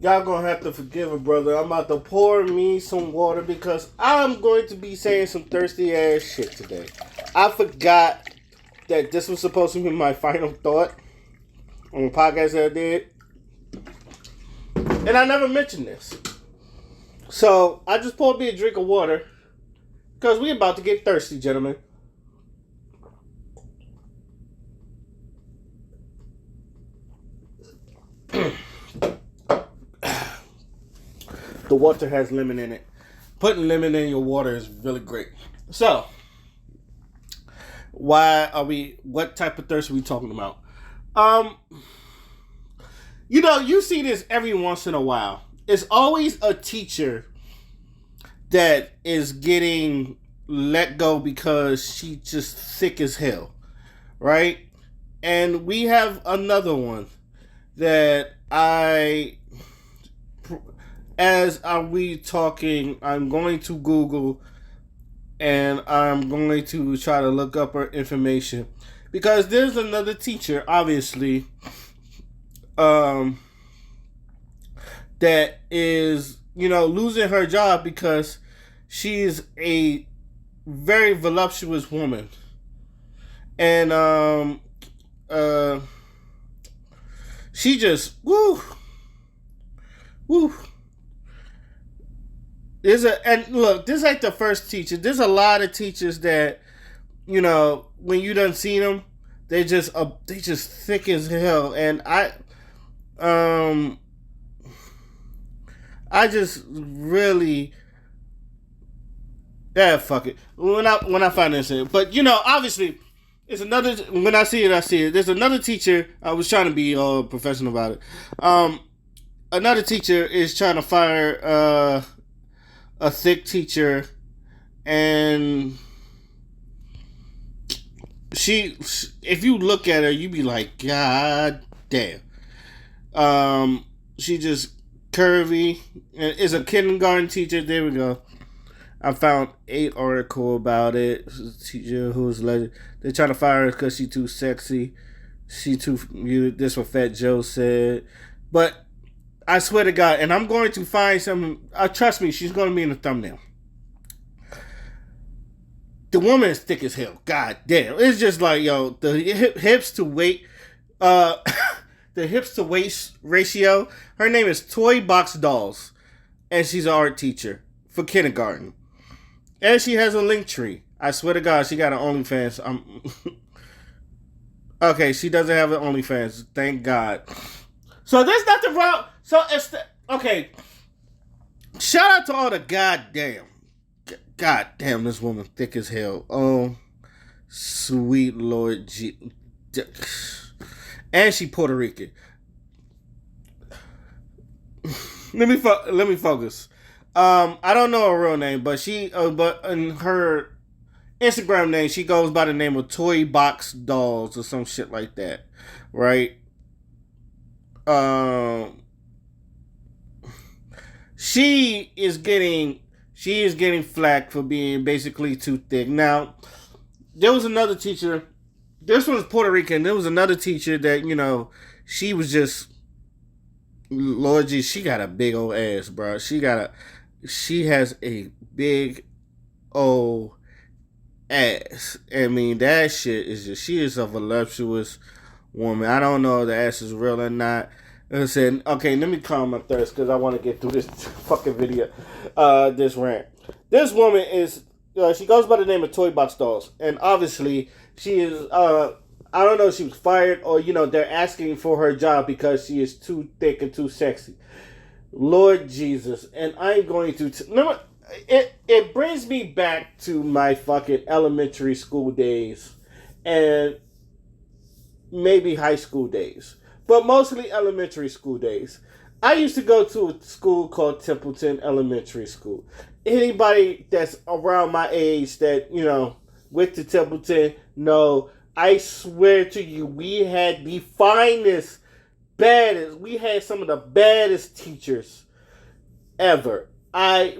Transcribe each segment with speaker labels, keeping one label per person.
Speaker 1: Y'all gonna have to forgive a brother. I'm about to pour me some water because I'm going to be saying some thirsty ass shit today. I forgot that this was supposed to be my final thought on the podcast that I did. And I never mentioned this. So I just poured me a drink of water because we about to get thirsty, gentlemen. The water has lemon in it. Putting lemon in your water is really great. So, what type of thirst are we talking about? You see this every once in a while. It's always a teacher that is getting let go because she's just thick as hell, right? And we have another one that as we talking, I'm going to Google and I'm going to try to look up her information because there's another teacher, obviously, that is, losing her job because she's a very voluptuous woman. And she just woo. And look, this ain't the first teacher. There's a lot of teachers that, when you done seen them, they just thick as hell. And I just really, fuck it. When I find this, but obviously, it's another. When I see it, I see it. There's another teacher. I was trying to be professional about it. Another teacher is trying to fire a thick teacher, and if you look at her, you be like, God damn. She just curvy. Is a kindergarten teacher. There we go. I found 8 article about it. Teacher who's legend. They're trying to fire her because she too sexy. She too. This what Fat Joe said, but I swear to God, and I'm going to find some. Trust me, she's going to be in the thumbnail. The woman is thick as hell. God damn, it's just like the hips to weight, the hips to waist ratio. Her name is Toy Box Dolls, and she's an art teacher for kindergarten, and she has a link tree. I swear to God, she got an OnlyFans. Okay, she doesn't have an OnlyFans. Thank God. So there's nothing wrong. So okay. Shout out to all the goddamn, this woman thick as hell. Oh, sweet Lord G. And she Puerto Rican. Let me focus. I don't know her real name, but but in her Instagram name, she goes by the name of Toy Box Dolls or some shit like that, right? She is getting flack for being basically too thick. Now, there was another teacher. This one's Puerto Rican. There was another teacher that she was just, Lord G, she got a big old ass, bro. She has a big old ass. I mean, that shit is just, she is a voluptuous woman. I don't know if the ass is real or not. I said, okay, let me calm my thirst because I want to get through this fucking video, this rant. This woman is, she goes by the name of Toy Box Dolls, and obviously she is, I don't know if she was fired or, they're asking for her job because she is too thick and too sexy. Lord Jesus, and I'm going to, it brings me back to my fucking elementary school days and maybe high school days. But mostly elementary school days. I used to go to a school called Templeton Elementary School. Anybody that's around my age that, went to Templeton, no, I swear to you, we had the finest, baddest, we had some of the baddest teachers ever. I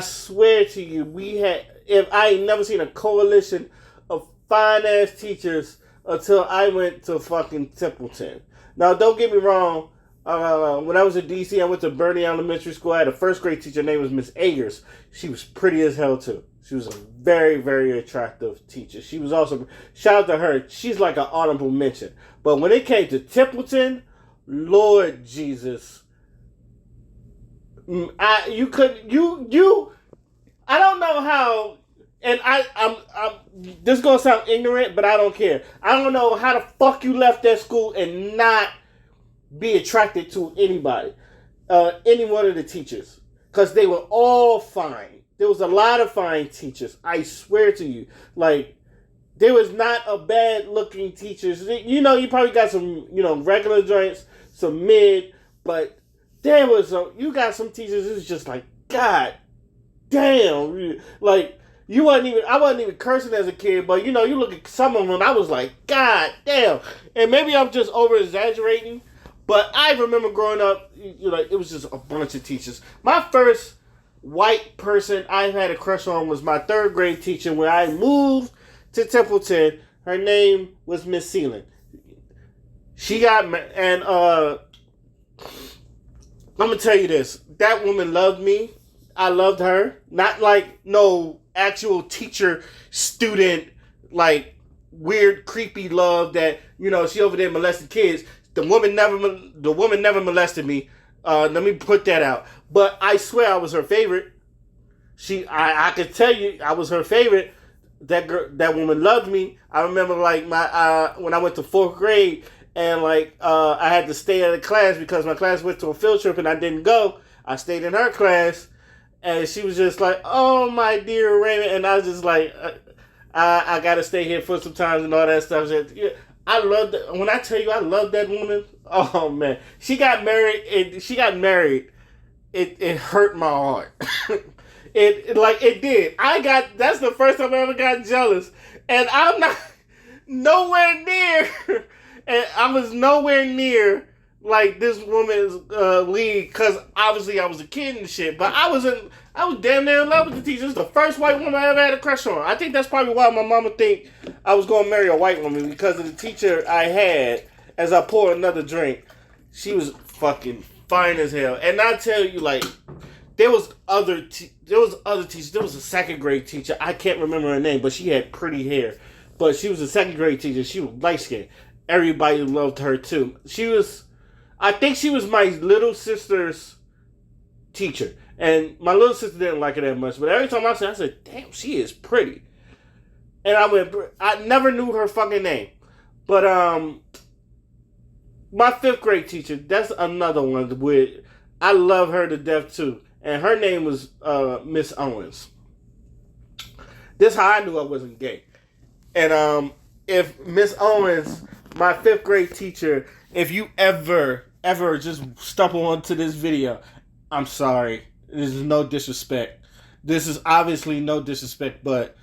Speaker 1: swear to you, I ain't never seen a coalition of fine ass teachers until I went to fucking Templeton. Now, don't get me wrong. When I was in DC, I went to Bernie Elementary School. I had a first grade teacher. Her name was Miss Agers. She was pretty as hell too. She was a very, very attractive teacher. She was awesome. Shout out to her. She's like an honorable mention. But when it came to Templeton, Lord Jesus, I don't know how. And I'm this is gonna sound ignorant, but I don't care. I don't know how the fuck you left that school and not be attracted to anybody, any one of the teachers, because they were all fine. There was a lot of fine teachers. I swear to you, like there was not a bad looking teachers. You know, you probably got some, regular joints, some mid, but there was you got some teachers. It was just like, God damn, like. I wasn't even cursing as a kid, but you look at some of them, I was like, God damn. And maybe I'm just over exaggerating, but I remember growing up, it was just a bunch of teachers. My first white person I had a crush on was my third grade teacher when I moved to Templeton. Her name was Miss Seelan. She got, and I'm going to tell you this. That woman loved me. I loved her. Not like no actual teacher student like weird creepy love that she over there molesting kids. The woman never molested me. Let me put that out. But I swear I was her favorite. I could tell you I was her favorite. That woman loved me. I remember like my when I went to 4th grade and I had to stay at a class because my class went to a field trip and I didn't go. I stayed in her class. And she was just like, oh, my dear Raymond. And I was just like, I got to stay here for some time and all that stuff. I love that. When I tell you I love that woman, oh, man. She got married. It hurt my heart. It did. That's the first time I ever got jealous. And I'm not nowhere near. And I was nowhere near like this woman's league, because obviously I was a kid and shit, but I was damn near in love with the teacher. This is the first white woman I ever had a crush on. I think that's probably why my mama think I was going to marry a white woman, because of the teacher I had. As I pour another drink, she was fucking fine as hell. And I tell you, like, there was other teachers. There was a second grade teacher. I can't remember her name, but she had pretty hair. But she was a second grade teacher. She was light skinned. Everybody loved her too. I think she was my little sister's teacher. And my little sister didn't like her that much. But every time I said, damn, she is pretty. And I never knew her fucking name. But my 5th grade teacher, that's another one where I love her to death too. And her name was Miss Owens. This is how I knew I wasn't gay. And if Miss Owens, my 5th grade teacher, if you ever just stumble onto this video, I'm sorry. This is no disrespect. This is obviously no disrespect, but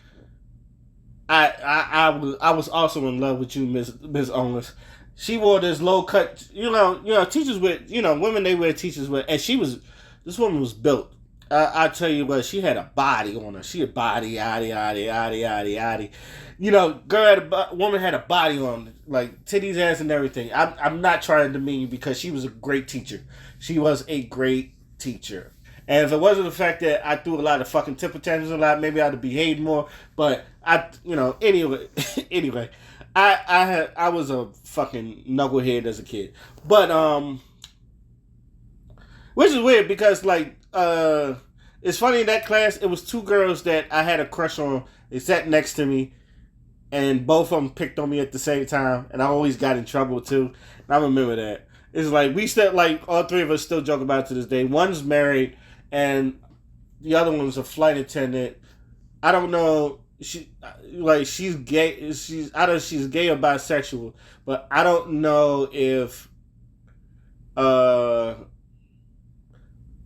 Speaker 1: I was also in love with you, Miss Owens. She wore this low cut, teachers with, women, they wear teachers with, and this woman was built. I tell you what, she had a body on her. She had body, yaddy. Woman had a body on, like titties, ass, and everything. I'm not trying to demean you, because she was a great teacher. She was a great teacher. And if it wasn't the fact that I threw a lot of fucking temper tantrums a lot, maybe I'd have behaved more. But anyway, I was a fucking knucklehead as a kid. But which is weird, because it's funny, in that class it was 2 girls that I had a crush on. They sat next to me, and both of them picked on me at the same time, and I always got in trouble too. And I remember that. It's like we still, like, all 3 of us still joke about it to this day. One's married, and the other one's a flight attendant. I don't know. She's gay. She's gay or bisexual, but I don't know if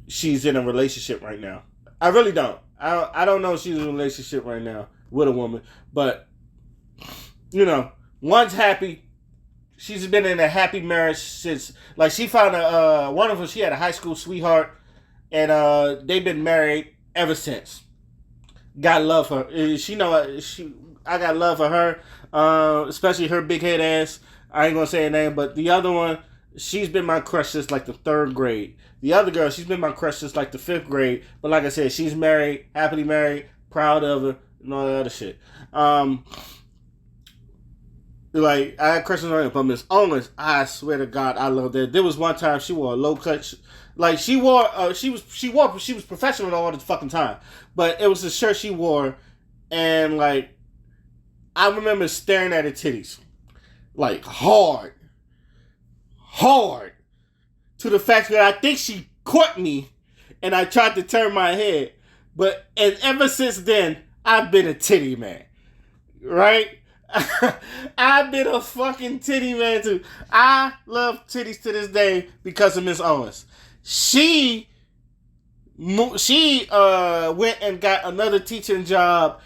Speaker 1: she's in a relationship right now. I really don't. I don't know if she's in a relationship right now with a woman, but one's happy. She's been in a happy marriage since, she found one of them. She had a high school sweetheart, and they've been married ever since. God love her. I got love for her, especially her big head ass. I ain't gonna say her name, but the other one, she's been my crush since like the 3rd grade. The other girl, she's been my crush since like the 5th grade. But like I said, she's married, happily married, proud of her, and all that other shit. Like I had crushes on her, but Miss Owens, I swear to God, I love that. There was one time she wore a low cut, like she was professional all the fucking time, but it was a shirt she wore, and like I remember staring at her titties, like hard, to the fact that I think she caught me, and I tried to turn my head, and ever since then I've been a titty man, right? I've been a fucking titty man too. I love titties to this day because of Miss Owens. She went and got another teaching job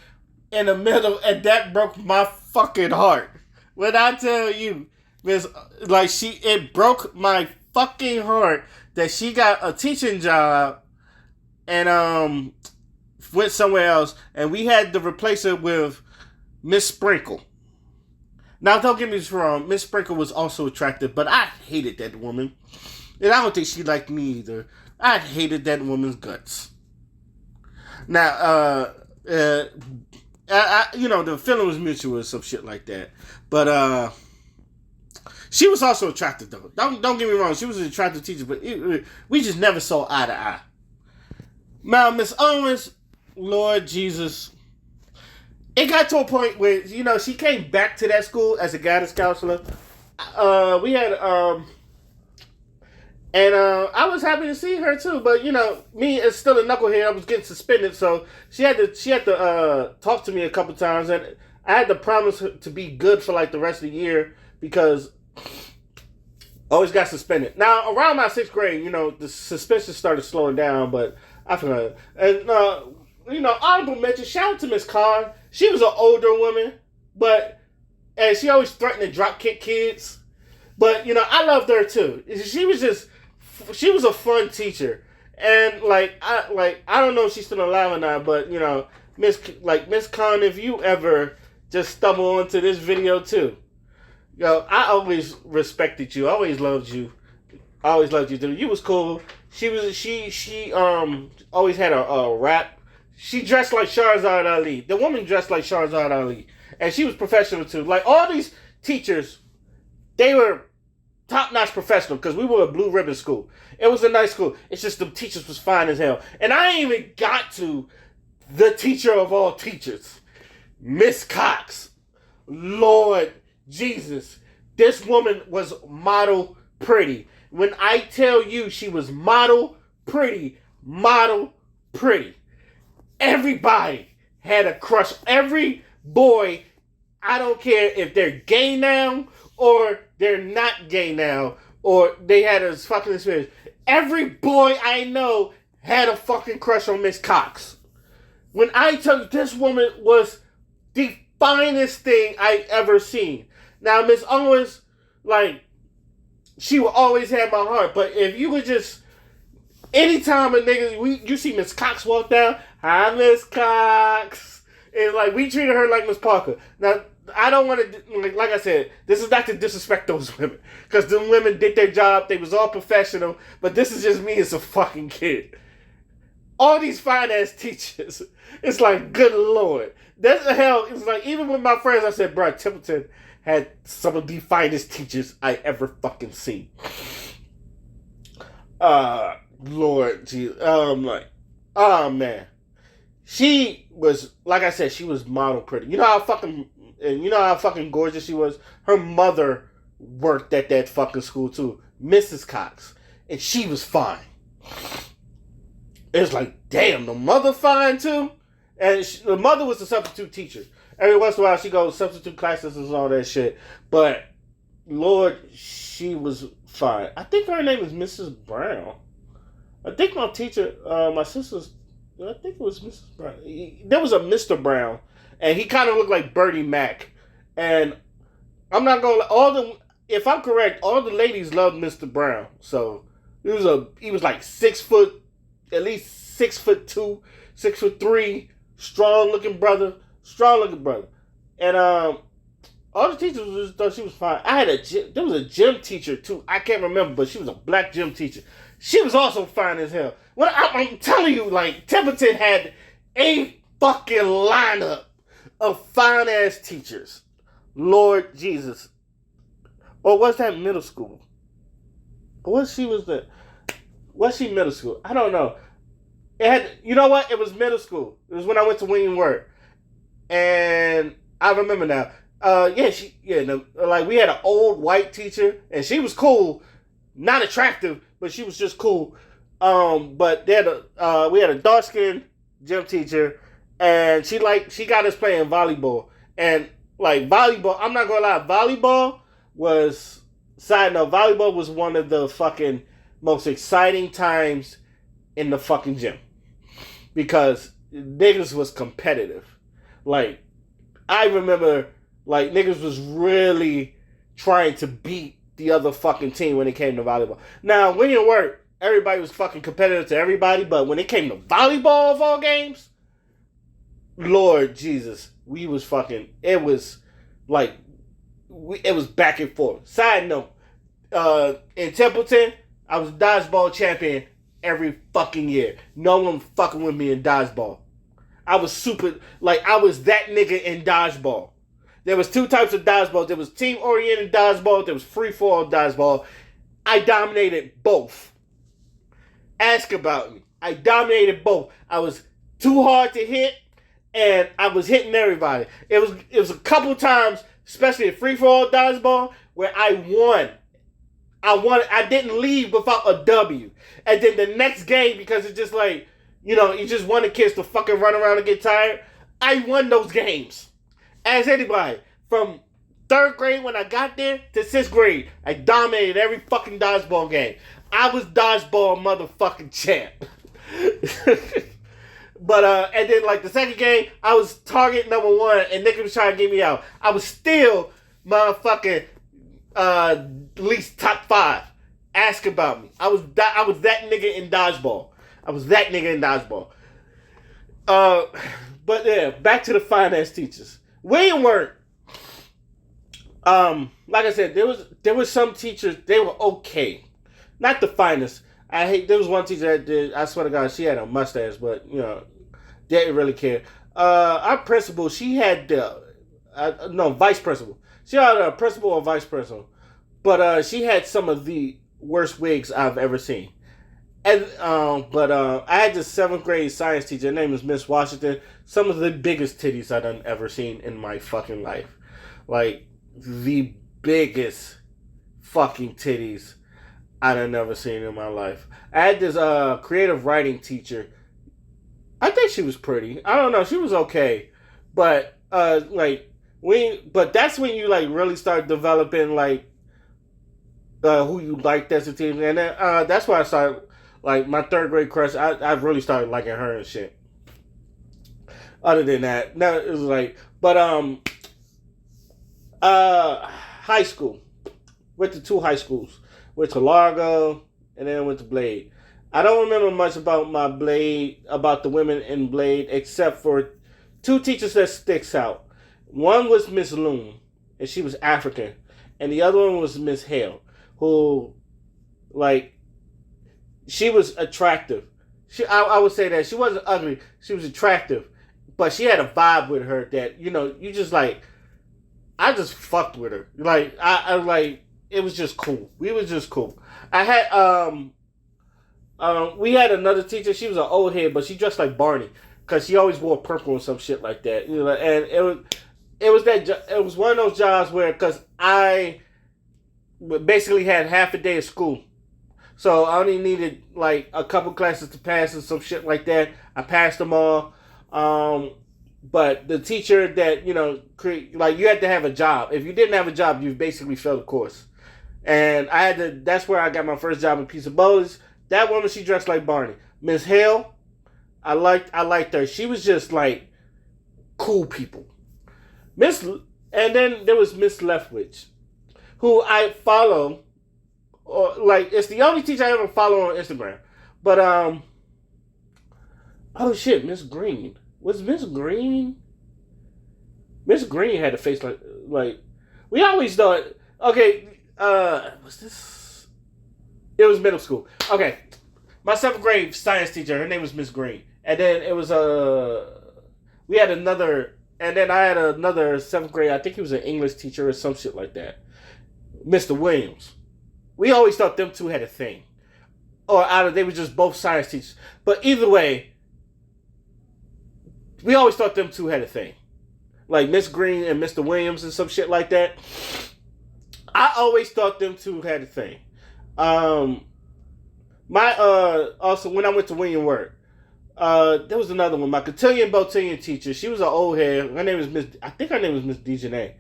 Speaker 1: in the middle, and that broke my fucking heart. When I tell you, it broke my fucking heart that she got a teaching job and went somewhere else, and we had to replace her with Miss Sprinkle. Now, don't get me wrong, Miss Sprinkle was also attractive, but I hated that woman. And I don't think she liked me either. I hated that woman's guts. Now, the feeling was mutual or some shit like that. But she was also attractive, though. Don't get me wrong, she was an attractive teacher, but we just never saw eye to eye. Now, Miss Owens, Lord Jesus, it got to a point where, she came back to that school as a guidance counselor. We had, I was happy to see her too, but me as still a knucklehead, I was getting suspended, so she had to talk to me a couple times, and I had to promise her to be good for like the rest of the year because I always got suspended. Now, around my 6th grade, the suspension started slowing down, but I forgot. And, honorable mention, shout out to Miss Khan. She was an older woman, and she always threatened to drop kick kids. But, I loved her too. She was a fun teacher. And, I don't know if she's still alive or not, but, Miss Khan, if you ever just stumble onto this video too, I always respected you. I always loved you. I always loved you too. You was cool. She always had a rap. She dressed like Shahrazad Ali. The woman dressed like Shahrazad Ali. And she was professional too. Like all these teachers, they were top-notch professional because we were a blue ribbon school. It was a nice school. It's just the teachers was fine as hell. And I ain't even got to the teacher of all teachers, Miss Cox. Lord Jesus. This woman was model pretty. When I tell you she was model pretty. Everybody had a crush. Every boy, I don't care if they're gay now or they're not gay now or they had a fucking experience. Every boy I know had a fucking crush on Miss Cox. When I tell you this woman was the finest thing I ever seen. Now, Miss Owens, she will always have my heart. But if you would just, anytime a nigga, you see Miss Cox walk down, hi, Miss Cox. And, we treated her like Miss Parker. Now, I don't want to, like I said, this is not to disrespect those women. Because them women did their job. They was all professional. But this is just me as a fucking kid. All these fine-ass teachers. It's like, good Lord. That's the hell. It's like, even with my friends, I said, bro, Templeton had some of the finest teachers I ever fucking seen. Lord, geez. Oh man. She was, like I said, she was model pretty. You know how fucking gorgeous she was? Her mother worked at that fucking school too, Mrs. Cox. And she was fine. It's like, damn, the mother fine too? And the mother was a substitute teacher. Every once in a while, she goes substitute classes and all that shit. But, Lord, she was fine. I think her name is Mrs. Brown. I think my teacher, my sister's, I think it was Mrs. Brown. There was a Mr. Brown, and he kind of looked like Bertie Mac. And I'm not going to, if I'm correct, all the ladies loved Mr. Brown. So, he was like 6 foot, at least 6'2", 6'3", strong looking brother. And All the teachers just thought she was fine. There was a gym teacher too. I can't remember, but she was a black gym teacher. She was also fine as hell. I'm telling you, like, Templeton had a fucking lineup of fine ass teachers. Lord Jesus. Or was that middle school? Was she middle school? I don't know. You know what? It was middle school. It was when I went to William Wirt. And I remember now. We had an old white teacher, and she was cool, not attractive, but she was just cool. But we had a dark skinned gym teacher, and she got us playing volleyball. And like volleyball, I'm not gonna lie, volleyball was one of the fucking most exciting times in the fucking gym because niggas was competitive. Like, I remember, like, niggas was really trying to beat the other fucking team when it came to volleyball. Now, when you work, everybody was fucking competitive to everybody, but when it came to volleyball of all games, Lord Jesus, it was back and forth. Side note, in Templeton, I was dodgeball champion every fucking year. No one fucking with me in dodgeball. I was that nigga in dodgeball. There was two types of dodgeball. There was team-oriented dodgeball. There was free-fall dodgeball. I dominated both. Ask about me. I dominated both. I was too hard to hit, and I was hitting everybody. It was a couple times, especially in free-fall dodgeball, where I won. I didn't leave without a W. And then the next game, because it's just like, you just want the kids to fucking run around and get tired. I won those games. As anybody. From 3rd grade when I got there to 6th grade, I dominated every fucking dodgeball game. I was dodgeball motherfucking champ. But, and then like the second game, I was target number 1 and niggas was trying to get me out. I was still motherfucking at least top 5. Ask about me. I was that nigga in dodgeball. But yeah, back to the finance teachers. William Wirt. Like I said, there was some teachers, they were okay. Not the finest. There was one teacher that did, I swear to God, she had a mustache, but, didn't really care. Our principal, she had, vice principal. She had a principal or vice principal. But she had some of the worst wigs I've ever seen. And I had this 7th grade science teacher. Her name was Miss Washington. Some of the biggest titties I done ever seen in my fucking life. Like, the biggest fucking titties I done never seen in my life. I had this creative writing teacher. I think she was pretty. I don't know. She was okay. But that's when you like really start developing like who you liked as a team. And then that's why I started. Like, my 3rd grade crush, I really started liking her and shit. Other than that, no, it was like, but, high school. Went to 2 high schools. Went to Largo, and then went to Blade. I don't remember much about the women in Blade, except for 2 teachers that sticks out. One was Miss Loom, and she was African. And the other one was Miss Hale, who, like, she was attractive. I would say that she wasn't ugly. She was attractive, but she had a vibe with her that you just like. I just fucked with her. Like I like it was just cool. We was just cool. I had we had another teacher. She was an old head, but she dressed like Barney because she always wore purple and some shit like that. And it was one of those jobs where because I basically had half a day of school. So I only needed like a couple classes to pass and some shit like that. I passed them all. But the teacher that, you had to have a job. If you didn't have a job, you basically failed the course. And that's where I got my first job in Pizza Bowls. That woman, she dressed like Barney. Miss Hale, I liked her. She was just like cool people. And then there was Miss Leftwich, who I follow. It's the only teacher I ever follow on Instagram. But oh shit, Miss Green. Was Miss Green? Miss Green had a face like We always thought, okay, what's this? It was middle school. Okay, my 7th grade science teacher, her name was Miss Green. And then it was we had another, and then I had another 7th grade, I think he was an English teacher or some shit like that. Mr. Williams. We always thought them two had a thing. Or they were just both science teachers. But either way, we always thought them two had a thing. Like Miss Green and Mr. Williams and some shit like that. I always thought them two had a thing. Also when I went to William Wirt, there was another one. My cotillion Botillion teacher. She was an old head. Her name was Miss. I think her name was Miss Dejanay.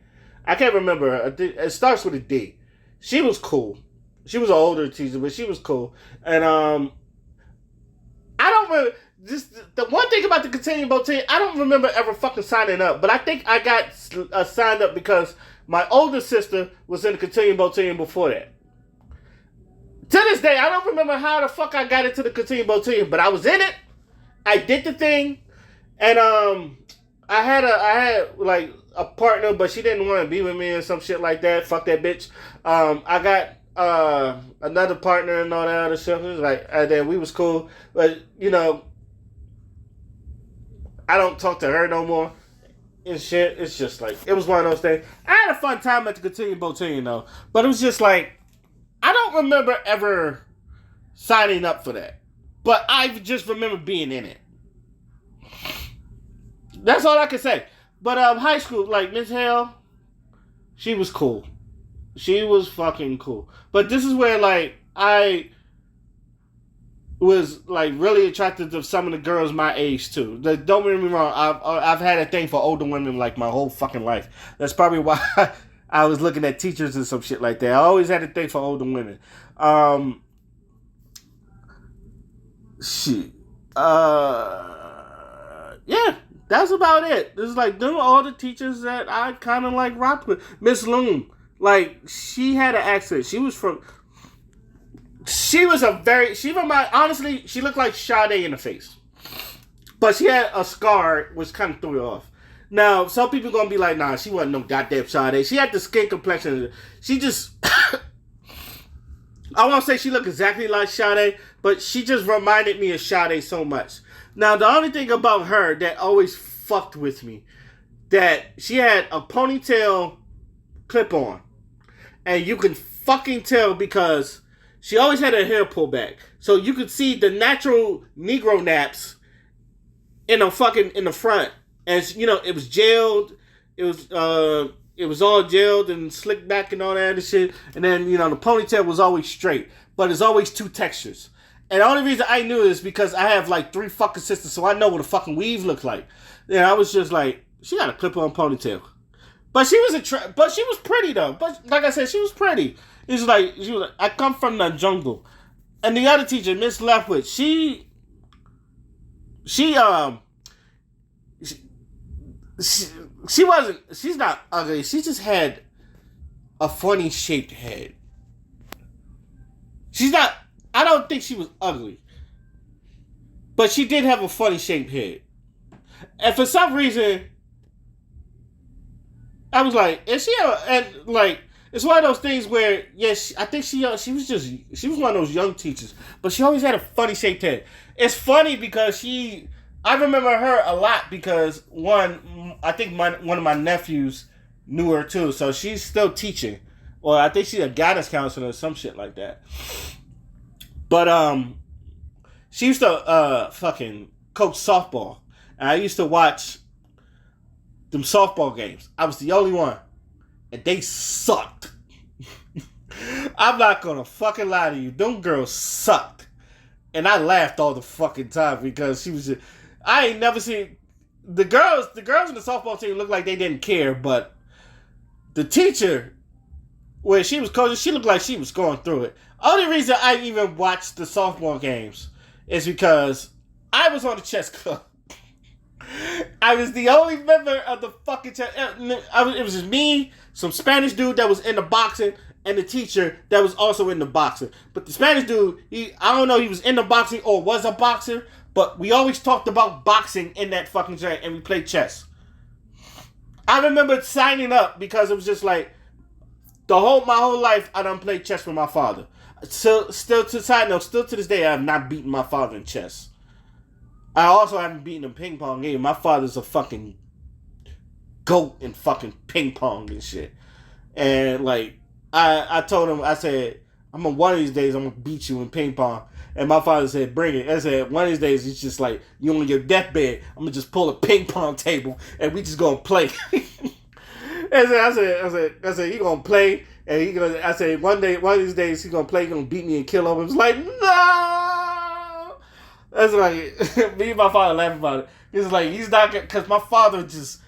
Speaker 1: I can't remember. It starts with a D. She was cool. She was an older teacher, but she was cool. And I don't remember. Just the one thing about the cotillion Botillion, I don't remember ever fucking signing up. But I think I got signed up because my older sister was in the cotillion Botillion before that. To this day, I don't remember how the fuck I got into the cotillion Botillion, but I was in it. I did the thing, and I had like a partner, but she didn't want to be with me or some shit like that. Fuck that bitch. I got another partner and all that other shit. It was like, and then we was cool, but you know, I don't talk to her no more and shit. It's just like, it was one of those things. I had a fun time at the cotillion Botillion though, but it was just like, I don't remember ever signing up for that. But I just remember being in it. That's all I can say. But high school, like Miss Hale, she was cool. She was fucking cool. But this is where like I was like really attracted to some of the girls my age too. Don't get me wrong. I've had a thing for older women like my whole fucking life. That's probably why I was looking at teachers and some shit like that. I always had a thing for older women. Shit. Yeah, that's about it. This is like, them are all the teachers that I kind of like rocked with. Miss Loom, like, she had an accent. She was honestly, she looked like Sade in the face. But she had a scar, which kind of threw her off. Now, some people gonna be like, nah, she wasn't no goddamn Sade. She had the skin complexion. She just, I won't say she looked exactly like Sade, but she just reminded me of Sade so much. Now, the only thing about her that always fucked with me, that she had a ponytail clip on. And you can fucking tell because she always had her hair pulled back. So you could see the natural Negro naps in the front. And, you know, it was gelled. It was all gelled and slicked back and all that other shit. And then, you know, the ponytail was always straight. But it's always two textures. And the only reason I knew this because I have like 3 fucking sisters, so I know what a fucking weave looked like. And I was just like, she got a clip-on ponytail. But she was but she was pretty though. But like I said, she was pretty. It's like, she was like, I come from the jungle. And the other teacher, Miss Leftwood, she's not ugly. She just had a funny shaped head. I don't think she was ugly. But she did have a funny shaped head. And for some reason, I was like, is she and like, it's one of those things where, yes, I think she was one of those young teachers, but she always had a funny shaped head. It's funny because I remember her a lot because I think one of my nephews knew her too, so she's still teaching. Or I think she's a guidance counselor or some shit like that. But she used to fucking coach softball. And I used to watch them softball games. I was the only one. And they sucked. I'm not gonna fucking lie to you. Them girls sucked. And I laughed all the fucking time because she was just, I ain't never seen the girls in the softball team looked like they didn't care, but the teacher, when she was coaching, she looked like she was going through it. Only reason I even watched the softball games is because I was on the chess club. I was the only member of the fucking chess. It was just me, some Spanish dude that was into boxing, and the teacher that was also into boxing. But the Spanish dude, I don't know, he was into boxing or was a boxer, but we always talked about boxing in that fucking joint, and we played chess. I remember signing up because it was just like, my whole life, I done played chess with my father. So, still to side note, still to this day, I have not beaten my father in chess. I also haven't beaten him ping pong either. My father's a fucking goat in fucking ping pong and shit. And like, I told him, I said, one of these days I'm gonna beat you in ping pong. And my father said, bring it. I said, one of these days it's just like, you on your deathbed, I'm gonna just pull a ping pong table and we just gonna play. I said, he gonna play and I said, one of these days he gonna play, he gonna beat me and kill him. It was like, no! That's like, me and my father laughing about it. It's like, he's not gonna, cause my father just,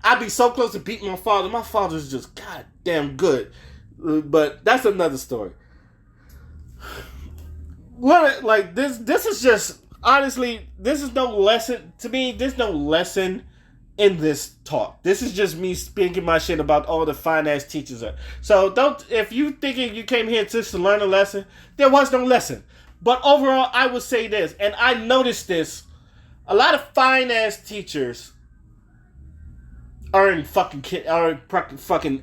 Speaker 1: I'd be so close to beating my father. My father's just goddamn good. But that's another story. What, like, this is just, honestly, this is no lesson, to me, there's no lesson in this talk. This is just me speaking my shit about all the fine ass teachers are. So if you thinking you came here just to learn a lesson, there was no lesson. But overall, I would say this, and I noticed this, a lot of fine ass teachers are in fucking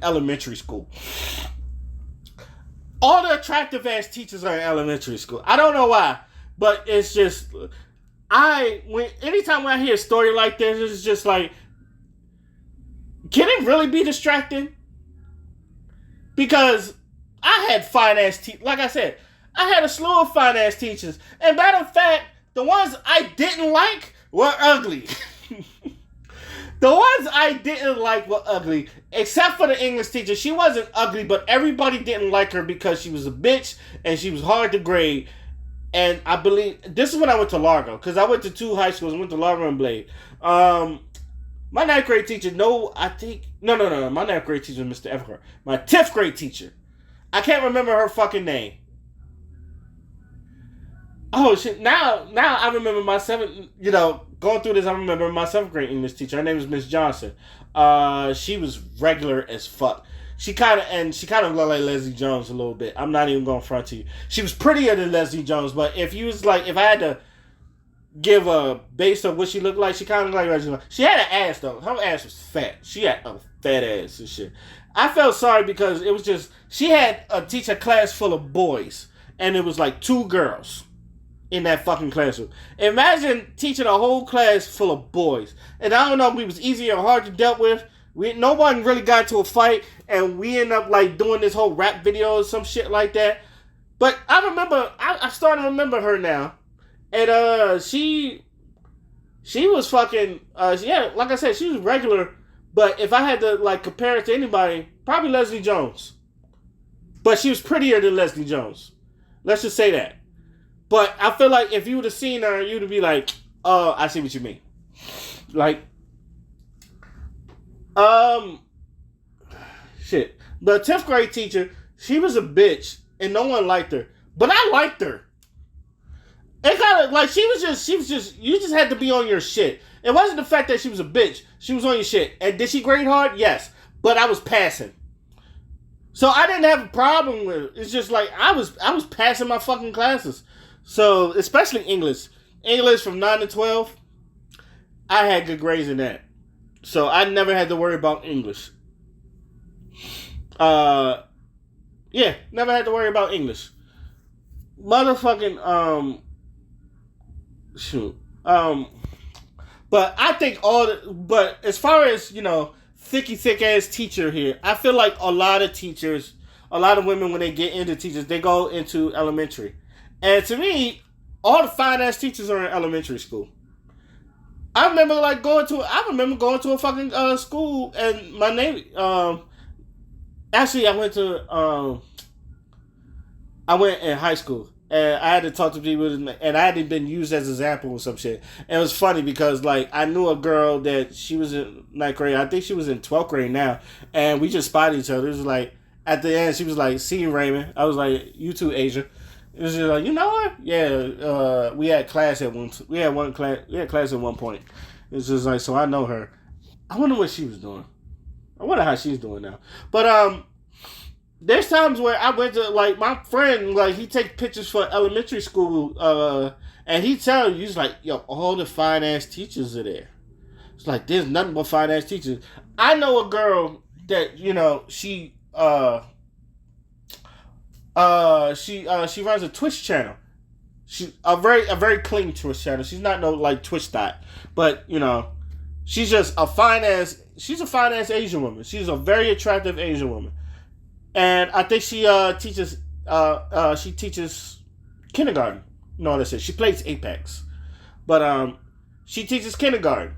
Speaker 1: elementary school. All the attractive ass teachers are in elementary school. I don't know why, but it's just anytime when I hear a story like this, it's just like, can it really be distracting? Because I had fine ass teachers. Like I said, I had a slew of fine ass teachers, and matter of fact, the ones I didn't like were ugly. The ones I didn't like were ugly, except for the English teacher. She wasn't ugly, but everybody didn't like her because she was a bitch and she was hard to grade. And I believe, this is when I went to Largo, because I went to 2 high schools. I went to Largo and Blade. My 9th grade teacher, no, my 9th grade teacher was Mr. Everhart. My 10th grade teacher, I can't remember her fucking name. Oh shit! Now I remember my 7th. Going through this, I remember my 7th grade English teacher. Her name was Miss Johnson. She was regular as fuck. She kind of looked like Leslie Jones a little bit. I'm not even going to front to you. She was prettier than Leslie Jones, but if I had to give a base of what she looked like, she kind of looked like Leslie Jones. She had an ass though. Her ass was fat. She had a fat ass and shit. I felt sorry because it was just, she had a teacher class full of boys, and it was like 2 girls in that fucking classroom. Imagine teaching a whole class full of boys. And I don't know if it was easy or hard to deal with. No one really got into a fight, and we end up like doing this whole rap video or some shit like that. But I remember, I started to remember her now. And she was fucking, yeah, like I said, she was regular. But if I had to like compare it to anybody, probably Leslie Jones. But she was prettier than Leslie Jones. Let's just say that. But I feel like if you would have seen her, you would be like, oh, I see what you mean. Like, shit. The 10th grade teacher, she was a bitch, and no one liked her. But I liked her. It kind of, like, she was just, you just had to be on your shit. It wasn't the fact that she was a bitch. She was on your shit. And did she grade hard? Yes. But I was passing. So I didn't have a problem with it. It's just like, I was passing my fucking classes. So, especially English. English from 9 to 12, I had good grades in that. So, I never had to worry about English. Yeah, never had to worry about English. Motherfucking, shoot. But I think but as far as, thick ass teacher here, I feel like a lot of teachers, a lot of women, when they get into teachers, they go into elementary. And to me, all the fine ass teachers are in elementary school. I remember going to a fucking school, and my name, actually I went in high school, and I had to talk to people, and I hadn't been used as an example or some shit. And it was funny because like I knew a girl that she was in 9th grade. I think she was in 12th grade now, and we just spotted each other. It was like at the end, she was like, "See you, Raymond." I was like, "You too, Asia." It was just like, you know what? Yeah, we had class at one. We had class at one point. It's just like, so I know her. I wonder what she was doing. I wonder how she's doing now. But there's times where I went to like my friend, like he take pictures for elementary school, and he tell you, he's like, yo, all the fine ass teachers are there. It's like there's nothing but fine ass teachers. I know a girl that she she runs a Twitch channel. She a very clean Twitch channel. She's not no like Twitch thot, but you know, she's just a fine ass. She's a fine ass Asian woman. She's a very attractive Asian woman, and I think she teaches kindergarten. No, that's it. She plays Apex, but she teaches kindergarten.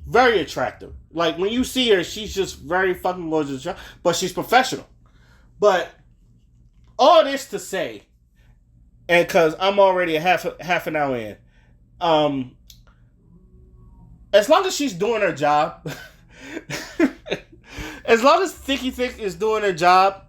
Speaker 1: Very attractive. Like when you see her, she's just very fucking gorgeous. But she's professional. But all this to say, and because I'm already a half an hour in, as long as she's doing her job, as long as Thicky Thick is doing her job,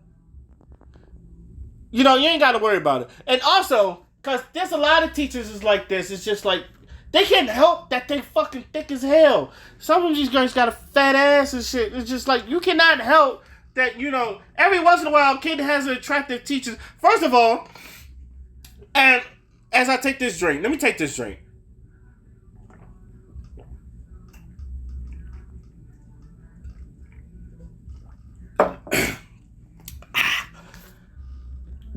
Speaker 1: you know, you ain't got to worry about it. And also, because there's a lot of teachers is like this. It's just like, they can't help that they fucking thick as hell. Some of these girls got a fat ass and shit. It's just like, you cannot help that, you know, every once in a while, a kid has an attractive teacher. First of all, and as I take this drink, let me take this drink.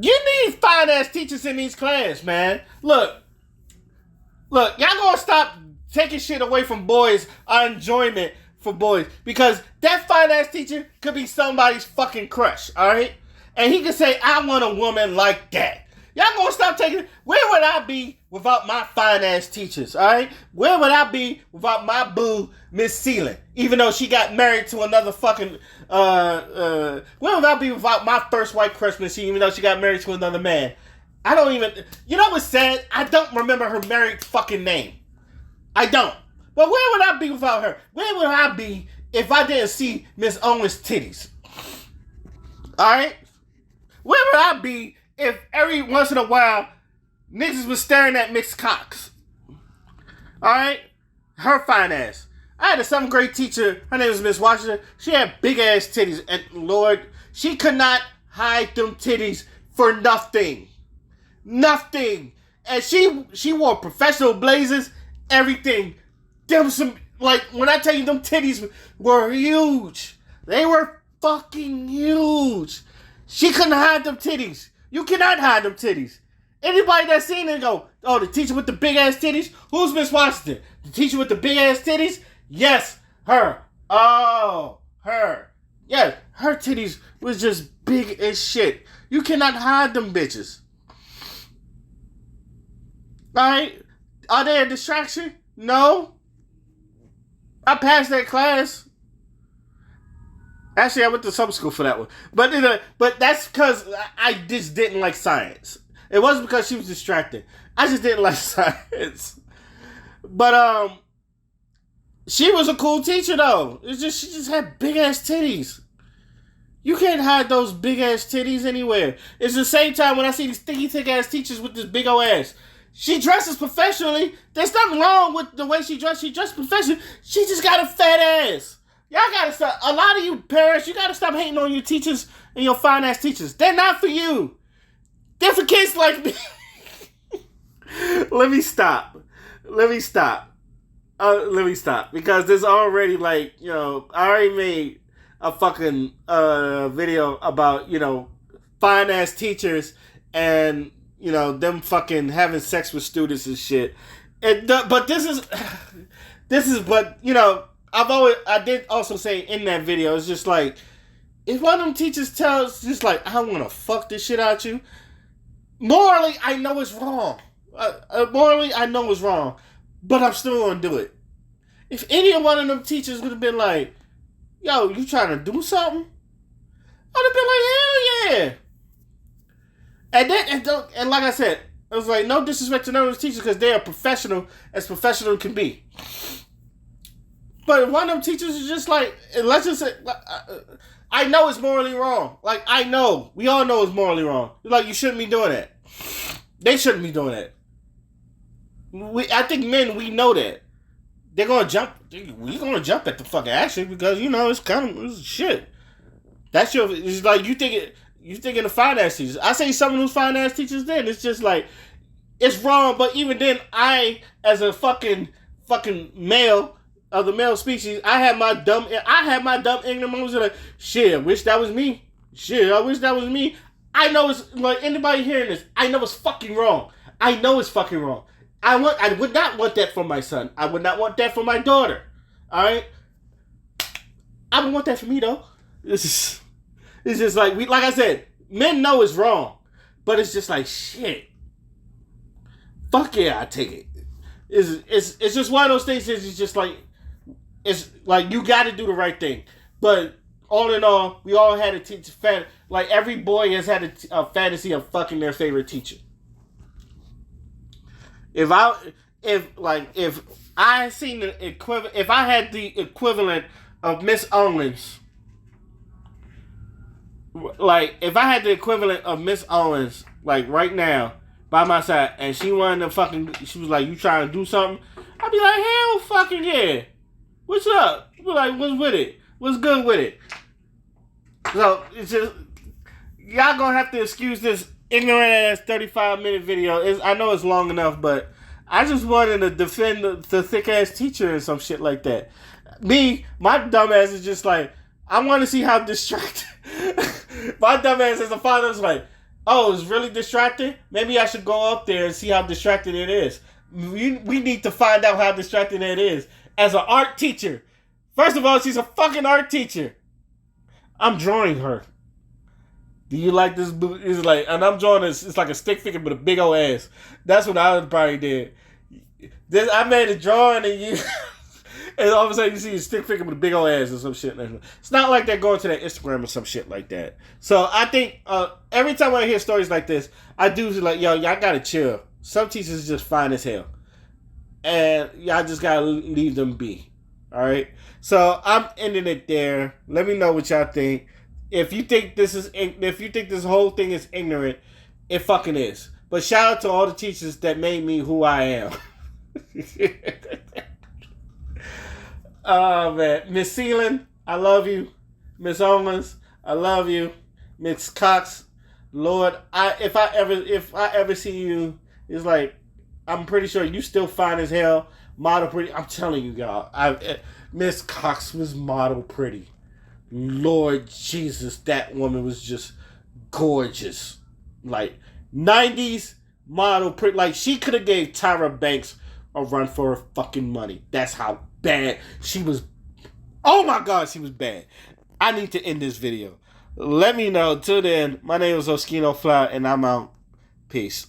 Speaker 1: You need fine ass teachers in these classes, man. Look, y'all gonna stop taking shit away from boys, our enjoyment for boys, because that fine ass teacher could be somebody's fucking crush, alright? And he could say, I want a woman like that. Y'all gonna stop taking it. Where would I be without my fine ass teachers, alright? Where would I be without my boo, Miss Seelan? Even though she got married to another fucking, where would I be without my first white crush, Miss Seelan, even though she got married to another man? I don't even, you know what's sad? I don't remember her married fucking name. I don't. But where would I be without her? Where would I be if I didn't see Miss Owens' titties? Alright? Where would I be if every once in a while niggas was staring at mixed cocks? Alright? Her fine ass. I had a 7th grade teacher, her name was Miss Washington. She had big ass titties, and Lord, she could not hide them titties for nothing. Nothing. And she wore professional blazers, everything. Them some, like, when I tell you them titties were huge. They were fucking huge. She couldn't hide them titties. You cannot hide them titties. Anybody that's seen it go, oh, the teacher with the big ass titties? Who's Miss Washington? The teacher with the big ass titties? Yes, her. Oh, her. Yeah, her titties was just big as shit. You cannot hide them bitches. Alright? Are they a distraction? No. I passed that class. Actually, I went to summer school for that one. But that's because I just didn't like science. It wasn't because she was distracted. I just didn't like science. But she was a cool teacher though. It's just she just had big ass titties. You can't hide those big ass titties anywhere. It's the same time when I see these sticky thick ass teachers with this big old ass. She dresses professionally. There's nothing wrong with the way she dressed. She dressed professionally. She just got a fat ass. Y'all gotta stop. A lot of you parents, you gotta stop hating on your teachers and your fine ass teachers. They're not for you. They're for kids like me. Let me stop. Because there's already like, you know, I already made a fucking video about, you know, fine ass teachers and, you know, them fucking having sex with students and shit. But but, you know, I did also say in that video, it's just like, if one of them teachers tells, just like, I want to fuck this shit out you, morally, I know it's wrong. Morally, I know it's wrong. But I'm still going to do it. If any one of them teachers would have been like, yo, you trying to do something? I'd have been like, hell yeah. And like I said, I was like, no disrespect to none of those teachers because they are as professional can be. But one of them teachers is just like, let's just say, I know it's morally wrong. Like, I know. We all know it's morally wrong. Like, you shouldn't be doing that. They shouldn't be doing that. I think men, we know that. They're going to jump. We're going to jump at the fucking action because, you know, it's kind of it's shit. That's your, it's like you thinking of finance teachers. I say some of those finance teachers then, it's just like, it's wrong, but even then, I, as a fucking male, of the male species, I had my dumb ignorant moments of like, shit, I wish that was me. Shit, I wish that was me. I know it's like anybody hearing this. I know it's fucking wrong. I know it's fucking wrong. I would not want that for my son. I would not want that for my daughter. All right. I would want that for me though. It's just like like I said, men know it's wrong, but it's just like shit. Fuck yeah, I take it. It's just one of those things. It's just like it's like you got to do the right thing. But all in all, we all had a teacher. Like every boy has had a fantasy of fucking their favorite teacher. If I seen the equivalent, if I had the equivalent of Miss Owens, like if I had the equivalent of Miss Owens, like right now by my side, and she wanted to fucking, she was like, "You trying to do something?" I'd be like, "Hell, fucking yeah! What's up?" Be like, "What's with it? What's good with it?" So it's just y'all gonna have to excuse this ignorant ass 35-minute video. I know it's long enough, but I just wanted to defend the thick ass teacher and some shit like that. My dumb ass is just like, I want to see how distracted. My dumb ass as a father is like, oh, it's really distracting? Maybe I should go up there and see how distracted it is. We need to find out how distracting it is. As an art teacher. First of all, she's a fucking art teacher. I'm drawing her. Do you like this? It's like, and I'm drawing this. It's like a stick figure with a big old ass. That's what I probably did. I made a drawing and you, and all of a sudden you see a stick figure with a big old ass or some shit. It's not like they're going to their Instagram or some shit like that. So I think every time I hear stories like this, I do like, yo, y'all gotta chill. Some teachers just fine as hell, and y'all just gotta leave them be. All right. So I'm ending it there. Let me know what y'all think. If you think this whole thing is ignorant, it fucking is. But shout out to all the teachers that made me who I am. Oh man, Miss Seelan, I love you. Miss Owens, I love you. Miss Cox, Lord, if I ever see you, it's like I'm pretty sure you still fine as hell, model pretty. I'm telling you, y'all, Miss Cox was model pretty. Lord Jesus, that woman was just gorgeous. Like 90s model pretty. Like she could have gave Tyra Banks a run for her fucking money. That's how bad she was. Oh my God, she was bad. I need to end this video. Let me know. Till then, my name is Oskino Fly, and I'm out. Peace.